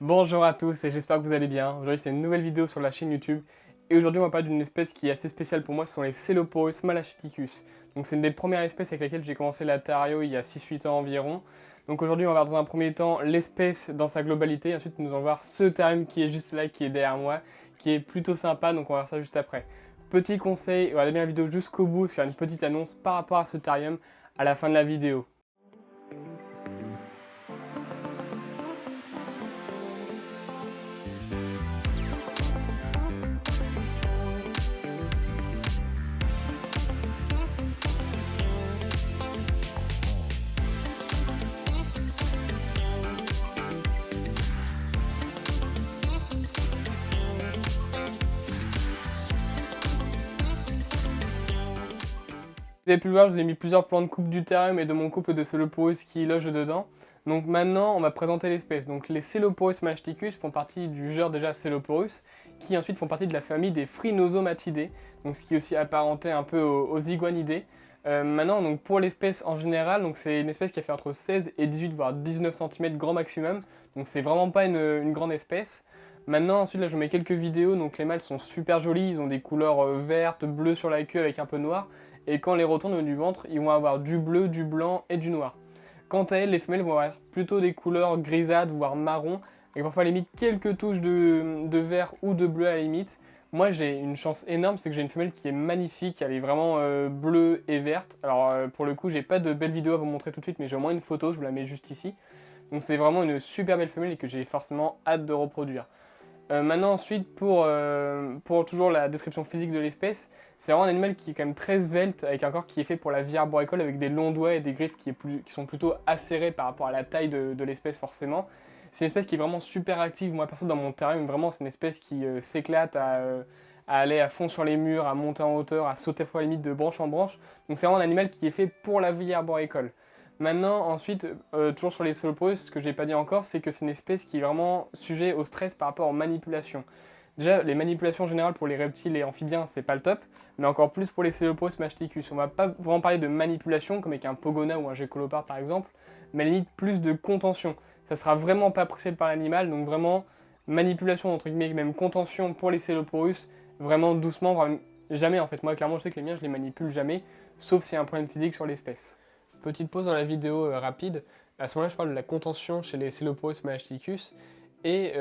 Bonjour à tous et j'espère que vous allez bien. Aujourd'hui c'est une nouvelle vidéo sur la chaîne YouTube et aujourd'hui on va parler d'une espèce qui est assez spéciale pour moi, ce sont les Celoporus malachiticus. Donc c'est une des premières espèces avec laquelle j'ai commencé l'Atario il y a 6-8 ans environ. Donc aujourd'hui on va voir dans un premier temps l'espèce dans sa globalité, ensuite nous allons voir ce terme qui est juste là, qui est derrière moi, qui est plutôt sympa, donc on va voir ça juste après. Petit conseil, regardez bien la vidéo jusqu'au bout, parce qu'il y a une petite annonce par rapport à ce therium à la fin de la vidéo. Vous avez pu le voir, je vous ai mis plusieurs plans de coupe du therium et de mon couple de Celoporus qui logent dedans. Donc maintenant, on va présenter l'espèce. Donc les Celoporus malachiticus font partie du genre déjà Celoporus, qui ensuite font partie de la famille des Phrynosomatidae, donc ce qui est aussi apparenté un peu aux iguanidés. Maintenant, donc pour l'espèce en général, c'est une espèce qui a fait entre 16 et 18 voire 19 cm grand maximum, donc c'est vraiment pas une grande espèce. Maintenant, ensuite là je mets quelques vidéos, donc les mâles sont super jolis, ils ont des couleurs vertes, bleues sur la queue avec un peu noir. Et quand on les retourne au niveau du ventre, ils vont avoir du bleu, du blanc et du noir. Quant à elles, les femelles vont avoir plutôt des couleurs grisâtres, voire marron, et parfois à la limite quelques touches de vert ou de bleu à la limite. Moi j'ai une chance énorme, c'est que j'ai une femelle qui est magnifique, elle est vraiment bleue et verte. Alors pour le coup, j'ai pas de belle vidéo à vous montrer tout de suite, mais j'ai au moins une photo, je vous la mets juste ici. Donc c'est vraiment une super belle femelle et que j'ai forcément hâte de reproduire. Maintenant ensuite pour toujours la description physique de l'espèce, c'est vraiment un animal qui est quand même très svelte avec un corps qui est fait pour la vie arboricole avec des longs doigts et des griffes qui sont plutôt acérées par rapport à la taille de l'espèce forcément. C'est une espèce qui est vraiment super active, moi perso dans mon terrain, vraiment c'est une espèce qui s'éclate à aller à fond sur les murs, à monter en hauteur, à sauter fois limite de branche en branche. Donc c'est vraiment un animal qui est fait pour la vie arboricole. Maintenant, ensuite, toujours sur les Celoporus, ce que je n'ai pas dit encore, c'est que c'est une espèce qui est vraiment sujet au stress par rapport aux manipulations. Déjà, les manipulations générales pour les reptiles et amphibiens, c'est pas le top, mais encore plus pour les Celoporus malachiticus. On va pas vraiment parler de manipulation, comme avec un Pogona ou un Gécolopard par exemple, mais à la limite plus de contention. Ça sera vraiment pas apprécié par l'animal, donc vraiment manipulation, entre guillemets, même contention pour les Celoporus, vraiment doucement, vraiment, jamais en fait. Moi, clairement, je sais que les miens, je les manipule jamais, sauf s'il y a un problème physique sur l'espèce. Petite pause dans la vidéo rapide. À ce moment-là, je parle de la contention chez les Celoporus malachiticus. Et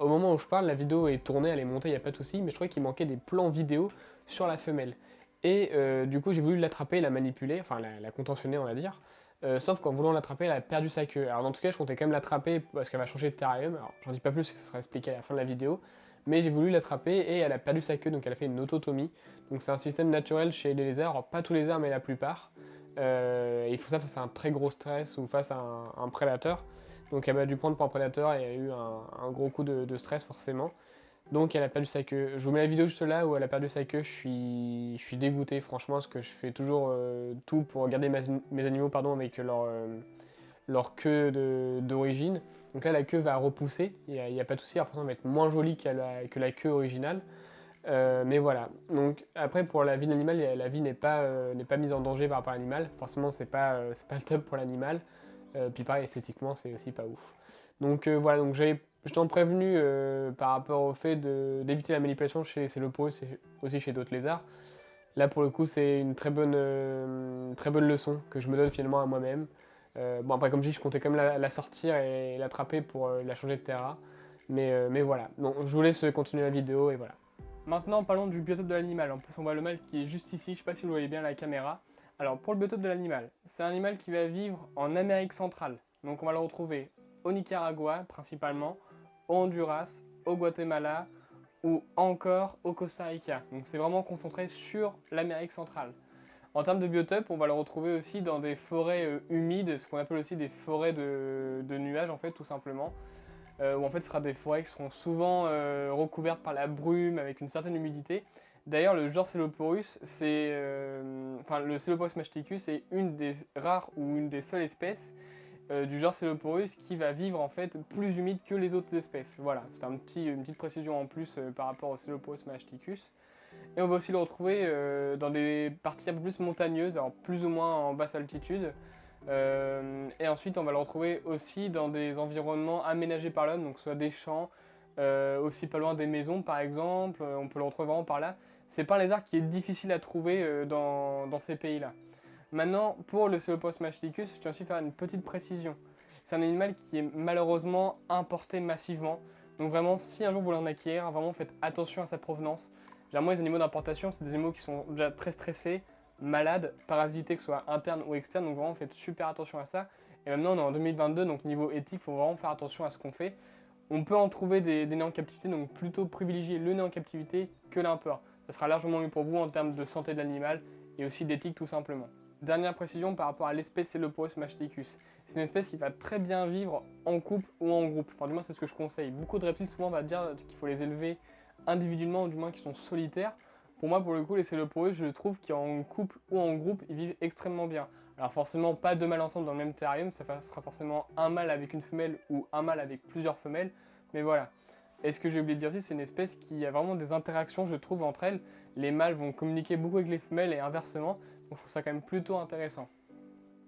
au moment où je parle, la vidéo est tournée, elle est montée, il n'y a pas de souci, mais je trouvais qu'il manquait des plans vidéo sur la femelle. Et du coup, j'ai voulu l'attraper, la manipuler, enfin la contentionner, on va dire. Sauf qu'en voulant l'attraper, elle a perdu sa queue. Alors dans tout cas, je comptais quand même l'attraper parce qu'elle va changer de terrarium. Alors j'en dis pas plus, parce que ça sera expliqué à la fin de la vidéo. Mais j'ai voulu l'attraper et elle a perdu sa queue, donc elle a fait une autotomie. Donc c'est un système naturel chez les lézards, alors pas tous les lézards, mais la plupart. Il faut ça face à un très gros stress ou face à un prédateur. Donc elle a dû prendre pour un prédateur et elle a eu un gros coup de stress forcément. Donc elle a perdu sa queue. Je vous mets la vidéo juste là où elle a perdu sa queue. Je suis dégoûté franchement parce que je fais toujours tout pour garder mes animaux avec leur queue d'origine. Donc là la queue va repousser, il n'y a pas de souci, alors forcément elle va être moins jolie que la queue originale. Mais voilà. Donc après pour la vie de l'animal, la vie n'est pas mise en danger par rapport à l'animal. Forcément c'est pas le top pour l'animal. Puis pareil esthétiquement c'est aussi pas ouf. Donc voilà, donc je t'en prévenu par rapport au fait d'éviter la manipulation chez les Celoporus et aussi chez d'autres lézards. Là pour le coup c'est une très bonne leçon que je me donne finalement à moi-même. Bon après comme je dis je comptais quand même la sortir et l'attraper pour la changer de terrain. Mais voilà, donc je vous laisse continuer la vidéo et voilà. Maintenant, parlons du biotope de l'animal. En plus, on voit le mâle qui est juste ici. Je ne sais pas si vous le voyez bien à la caméra. Alors, pour le biotope de l'animal, c'est un animal qui va vivre en Amérique centrale. Donc, on va le retrouver au Nicaragua, principalement, au Honduras, au Guatemala ou encore au Costa Rica. Donc, c'est vraiment concentré sur l'Amérique centrale. En termes de biotope, on va le retrouver aussi dans des forêts humides, ce qu'on appelle aussi des forêts de nuages, en fait, tout simplement. Où en fait ce sera des forêts qui seront souvent recouvertes par la brume avec une certaine humidité. D'ailleurs, le genre Celoporus, le Celoporus malachiticus est une des rares ou une des seules espèces du genre Celoporus qui va vivre en fait plus humide que les autres espèces. Voilà, c'est une petite précision en plus par rapport au Celoporus malachiticus. Et on va aussi le retrouver dans des parties un peu plus montagneuses, alors plus ou moins en basse altitude. Et ensuite, on va le retrouver aussi dans des environnements aménagés par l'homme, donc soit des champs, aussi pas loin des maisons par exemple, on peut le retrouver vraiment par là. C'est pas un lézard qui est difficile à trouver dans ces pays-là. Maintenant, pour le Coelopos machticus, je tiens aussi à faire une petite précision. C'est un animal qui est malheureusement importé massivement. Donc vraiment, si un jour vous voulez en acquérir, vraiment faites attention à sa provenance. Généralement, les animaux d'importation, c'est des animaux qui sont déjà très stressés, malades, parasités, que ce soit internes ou externes. Donc vraiment, faites super attention à ça. Et maintenant, on est en 2022, donc niveau éthique, il faut vraiment faire attention à ce qu'on fait. On peut en trouver des nés en captivité, donc plutôt privilégier le né en captivité que l'import. Ça sera largement mieux pour vous en termes de santé de l'animal et aussi d'éthique tout simplement. Dernière précision par rapport à l'espèce Coelopos machticus. C'est une espèce qui va très bien vivre en couple ou en groupe. Enfin, du moins, c'est ce que je conseille. Beaucoup de reptiles, souvent, on va dire qu'il faut les élever individuellement, ou du moins qu'ils sont solitaires. Pour moi, pour le coup, les Coelopos, je trouve qu'en couple ou en groupe, ils vivent extrêmement bien. Alors forcément, pas deux mâles ensemble dans le même terrarium, ça sera forcément un mâle avec une femelle ou un mâle avec plusieurs femelles. Mais voilà. Et ce que j'ai oublié de dire aussi, c'est une espèce qui a vraiment des interactions, je trouve, entre elles. Les mâles vont communiquer beaucoup avec les femelles et inversement. Donc je trouve ça quand même plutôt intéressant.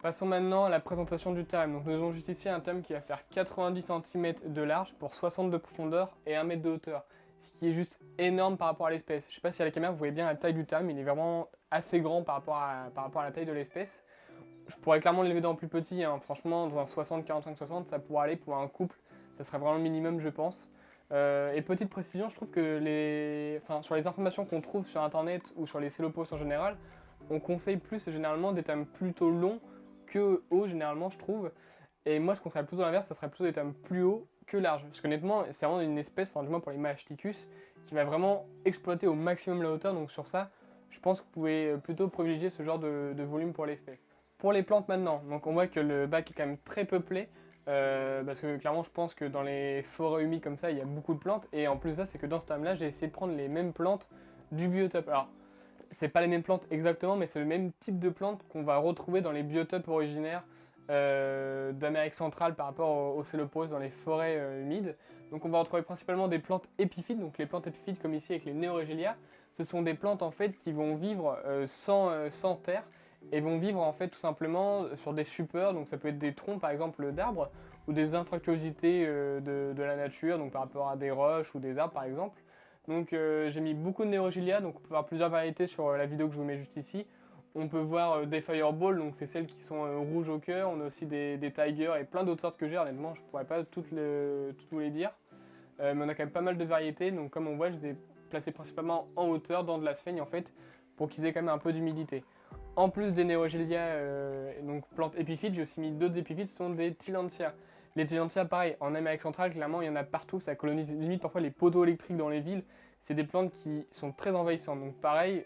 Passons maintenant à la présentation du terrarium. Donc nous avons juste ici un terrarium qui va faire 90 cm de large pour 60 de profondeur et 1 mètre de hauteur. Ce qui est juste énorme par rapport à l'espèce. Je ne sais pas si à la caméra vous voyez bien la taille du terrarium, il est vraiment assez grand par rapport à la taille de l'espèce. Je pourrais clairement l'élever dans plus petit, hein. Franchement dans un 60, 45, 60 ça pourrait aller pour un couple. Ça serait vraiment le minimum je pense. Et petite précision, je trouve que sur les informations qu'on trouve sur internet ou sur les Coelopos en général, on conseille plus généralement des termes plutôt longs que hauts généralement je trouve. Et moi je conseillerais plutôt l'inverse, ça serait plutôt des termes plus hauts que larges. Parce qu'honnêtement c'est vraiment une espèce, enfin du moins pour les machticus, qui va vraiment exploiter au maximum la hauteur. Donc sur ça, je pense que vous pouvez plutôt privilégier ce genre de volume pour l'espèce. Pour les plantes maintenant, donc on voit que le bac est quand même très peuplé. Parce que clairement je pense que dans les forêts humides comme ça il y a beaucoup de plantes et en plus de ça c'est que dans ce terme là j'ai essayé de prendre les mêmes plantes du biotope. Alors c'est pas les mêmes plantes exactement mais c'est le même type de plantes qu'on va retrouver dans les biotopes originaires d'Amérique centrale par rapport aux Coelopos dans les forêts humides. Donc on va retrouver principalement des plantes épiphytes, donc les plantes épiphytes comme ici avec les Neoregelia, ce sont des plantes en fait qui vont vivre sans terre et vont vivre en fait tout simplement sur des supports, donc ça peut être des troncs par exemple d'arbres ou des infractuosités de la nature, donc par rapport à des roches ou des arbres par exemple. Donc j'ai mis beaucoup de Neoregelia, donc on peut voir plusieurs variétés sur la vidéo que je vous mets juste ici. On peut voir des Fireballs, donc c'est celles qui sont rouges au cœur, on a aussi des Tigers et plein d'autres sortes que j'ai, honnêtement je pourrais pas toutes vous les dire. Mais on a quand même pas mal de variétés, donc comme on voit je les ai placées principalement en hauteur, dans de la sphaigne en fait, pour qu'ils aient quand même un peu d'humidité. En plus des Neoregelia, donc plantes épiphytes, j'ai aussi mis d'autres épiphytes, ce sont des Tillandsia. Les Tillandsia, pareil, en Amérique centrale, clairement, il y en a partout, ça colonise limite parfois les poteaux électriques dans les villes. C'est des plantes qui sont très envahissantes, donc pareil,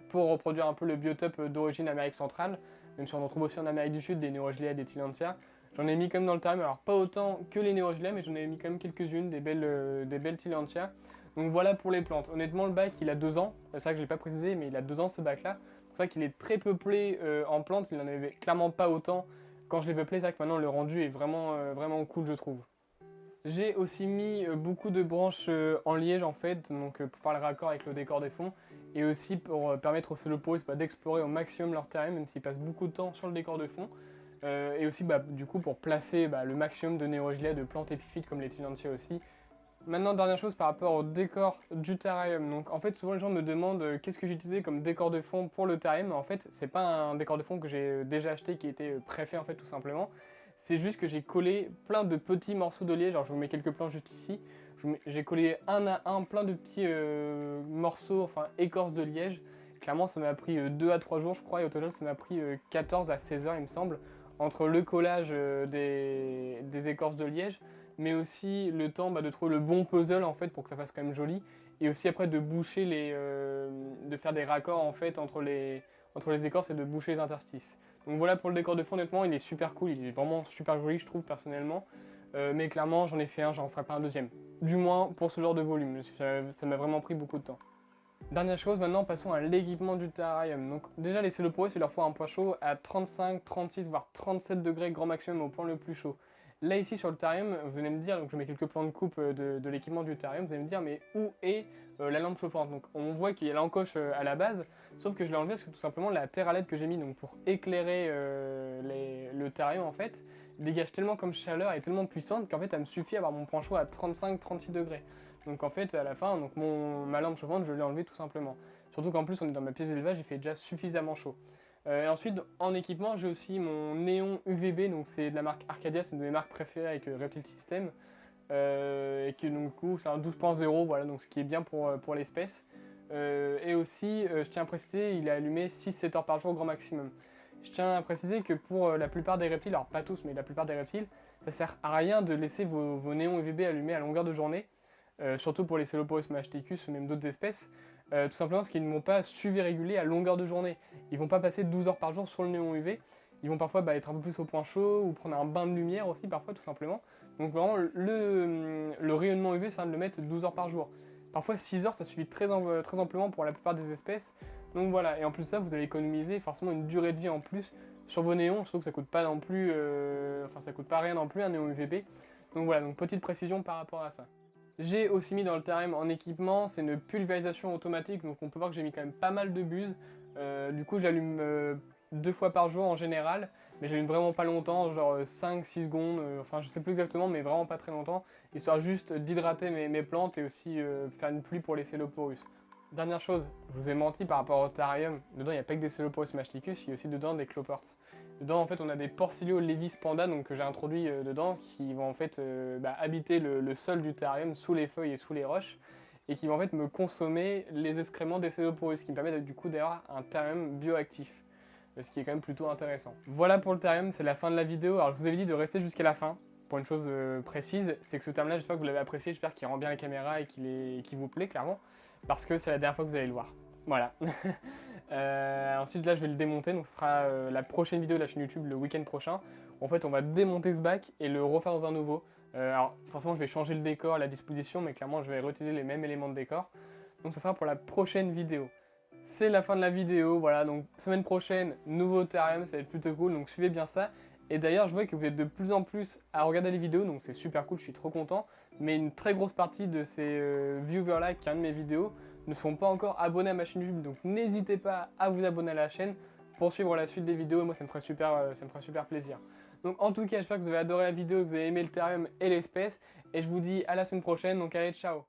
pour reproduire un peu le biotope d'origine Amérique centrale, même si on en trouve aussi en Amérique du Sud, des Neoregelia et des Tillandsia. J'en ai mis comme dans le terrarium, alors pas autant que les Neoregelia, mais j'en ai mis quand même quelques-unes, des belles Tillandsia. Donc voilà pour les plantes. Honnêtement, le bac, il a 2 ans, c'est ça que je l'ai pas précisé, mais il a 2 ans ce bac-là. C'est pour ça qu'il est très peuplé en plantes, il n'en avait clairement pas autant quand je l'ai peuplé, c'est vrai que maintenant le rendu est vraiment cool je trouve. J'ai aussi mis beaucoup de branches en liège en fait, donc pour faire le raccord avec le décor des fonds, et aussi pour permettre aux Coelopos d'explorer au maximum leur terrain, même s'ils passent beaucoup de temps sur le décor de fond, et aussi du coup pour placer le maximum de Neoregelia, de plantes épiphytes comme les Tillandsia aussi. Maintenant, dernière chose par rapport au décor du terrarium. Donc en fait souvent les gens me demandent qu'est-ce que j'ai utilisé comme décor de fond pour le terrarium. En fait c'est pas un décor de fond que j'ai déjà acheté qui était préfet en fait tout simplement. C'est juste que j'ai collé plein de petits morceaux de liège, alors je vous mets quelques plans juste ici. J'ai collé un à un plein de petits morceaux, enfin écorces de liège. Clairement ça m'a pris 2 à 3 jours je crois et au total ça m'a pris 14 à 16 heures il me semble. Entre le collage des écorces de liège, mais aussi le temps de trouver le bon puzzle en fait pour que ça fasse quand même joli. Et aussi après de boucher de faire des raccords en fait entre les écorces et de boucher les interstices. Donc voilà pour le décor de fond, honnêtement il est super cool, il est vraiment super joli je trouve personnellement. Mais clairement j'en ai fait un, j'en ferai pas un deuxième. Du moins pour ce genre de volume, ça m'a vraiment pris beaucoup de temps. Dernière chose, maintenant passons à l'équipement du terrarium. Donc déjà les Coelopos il leur faut un point chaud à 35, 36 voire 37 degrés grand maximum au point le plus chaud. Là ici sur le terrarium, vous allez me dire, donc je mets quelques plans de coupe de l'équipement du terrarium, vous allez me dire mais où est la lampe chauffante? Donc on voit qu'il y a l'encoche à la base, sauf que je l'ai enlevé parce que tout simplement la terre à LED que j'ai mis donc, pour éclairer le terrarium en fait, dégage tellement comme chaleur et tellement puissante qu'en fait elle me suffit à avoir mon point chaud à 35-36 degrés. Donc en fait à la fin, donc ma lampe chauffante je l'ai enlevée tout simplement. Surtout qu'en plus on est dans ma pièce d'élevage, il fait déjà suffisamment chaud. Et ensuite en équipement j'ai aussi mon néon UVB, donc c'est de la marque Arcadia, c'est une de mes marques préférées avec Reptile System. Et que donc du coup c'est un 12.0, voilà, donc ce qui est bien pour l'espèce. Et aussi je tiens à préciser, il est allumé 6-7 heures par jour grand maximum. Je tiens à préciser que pour la plupart des reptiles, alors pas tous mais la plupart des reptiles, ça sert à rien de laisser vos néons UVB allumés à longueur de journée. Surtout pour les Celoporus mahastichus ou même d'autres espèces, tout simplement parce qu'ils ne vont pas suivre et réguler à longueur de journée. Ils vont pas passer 12 heures par jour sur le néon UV, ils vont parfois être un peu plus au point chaud ou prendre un bain de lumière aussi parfois tout simplement. Donc vraiment le rayonnement UV c'est de le mettre 12 heures par jour. Parfois 6 heures ça suffit très amplement pour la plupart des espèces. Donc voilà, et en plus de ça vous allez économiser forcément une durée de vie en plus sur vos néons, surtout que ça coûte pas non plus, ça coûte pas rien non plus un néon UVB. Donc voilà, donc petite précision par rapport à ça. J'ai aussi mis dans le terrarium en équipement, c'est une pulvérisation automatique, donc on peut voir que j'ai mis quand même pas mal de buses. Du coup j'allume 2 fois par jour en général, mais j'allume vraiment pas longtemps, genre 5-6 secondes, enfin je sais plus exactement, mais vraiment pas très longtemps, histoire juste d'hydrater mes plantes et aussi faire une pluie pour les Celoporus. Dernière chose, je vous ai menti par rapport au terrarium, dedans il n'y a pas que des Celoporus mahastichus, il y a aussi dedans des cloports. Dedans en fait on a des Porcilio levis panda donc, que j'ai introduit dedans qui vont en fait habiter le sol du terrarium sous les feuilles et sous les roches et qui vont en fait me consommer les excréments des Celoporus, qui me permettent du coup d'avoir un terrarium bioactif, ce qui est quand même plutôt intéressant. Voilà pour le terrarium, c'est la fin de la vidéo. Alors je vous avais dit de rester jusqu'à la fin pour une chose précise, c'est que ce terme là j'espère que vous l'avez apprécié, j'espère qu'il rend bien la caméra et qu'il vous plaît clairement, parce que c'est la dernière fois que vous allez le voir. Voilà. Ensuite là je vais le démonter, donc ce sera la prochaine vidéo de la chaîne YouTube le week-end prochain. En fait on va démonter ce bac et le refaire dans un nouveau. Alors forcément je vais changer le décor, la disposition, mais clairement je vais réutiliser les mêmes éléments de décor. Donc ce sera pour la prochaine vidéo. C'est la fin de la vidéo, voilà, donc semaine prochaine, nouveau terrarium, ça va être plutôt cool, donc suivez bien ça. Et d'ailleurs, je vois que vous êtes de plus en plus à regarder les vidéos, donc c'est super cool, je suis trop content. Mais une très grosse partie de ces viewers-là qui regardent mes vidéos ne sont pas encore abonnés à ma chaîne YouTube, donc n'hésitez pas à vous abonner à la chaîne pour suivre la suite des vidéos, et moi ça me ferait super plaisir. Donc en tout cas, j'espère que vous avez adoré la vidéo, que vous avez aimé le terrarium et l'espèce, et je vous dis à la semaine prochaine, donc allez, ciao!